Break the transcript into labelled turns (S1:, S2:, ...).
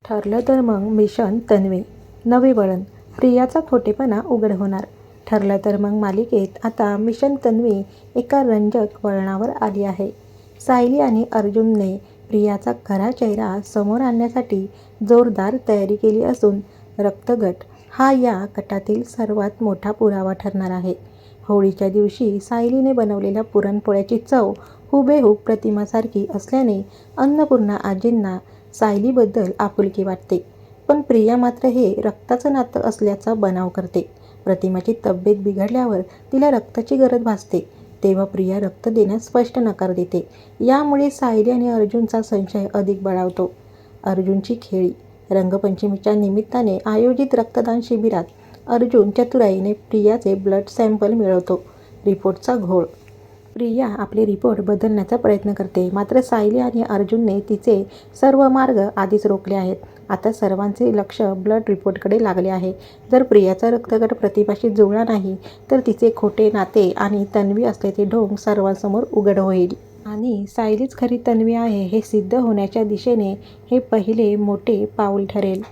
S1: ठरलं तर मग मिशन तन्वी. नवे वळण, प्रियाचा खोटेपणा उघड होणार. ठरलं तर मग मालिकेत आता मिशन तन्वी एका रंजक वळणावर आली आहे. सायली आणि अर्जुनने प्रियाचा खरा चेहरा समोर आणण्यासाठी जोरदार तयारी केली असून रक्तगट हा या गटातील सर्वात मोठा पुरावा ठरणार आहे. होळीच्या दिवशी सायलीने बनवलेल्या पुरणपोळ्याची चव हुबेहूब प्रतिमासारखी असल्याने अन्नपूर्णा आजींना सायलीबद्दल आपुलकी वाटते. पण प्रिया मात्र हे रक्ताचं नातं असल्याचा बनाव करते. प्रतिमाची तब्येत बिघडल्यावर तिला रक्ताची गरज भासते तेव्हा प्रिया रक्त देण्यास स्पष्ट नकार देते. यामुळे सायली आणि अर्जुनचा संशय अधिक बळावतो. अर्जुनची खेळी, रंगपंचमीच्या निमित्ताने आयोजित रक्तदान शिबिरात अर्जुन चतुराईने प्रियाचे ब्लड सॅम्पल मिळवतो. रिपोर्टचा घोळ. प्रिया आपले रिपोर्ट बदलण्याचा प्रयत्न करते, मात्र सायली आणि अर्जुनने तिचे सर्व मार्ग आधीच रोखले आहेत. आता सर्वांचे लक्ष ब्लड रिपोर्टकडे लागले आहे. जर प्रियाचा रक्तगट प्रतिमाशी जुळला नाही तर तिचे खोटे नाते आणि तन्वी असल्याचे ढोंग सर्वांसमोर उघड होईल. आणि सायलीच खरी तन्वी आहे हे सिद्ध होण्याच्या दिशेने हे पहिले मोठे पाऊल ठरेल.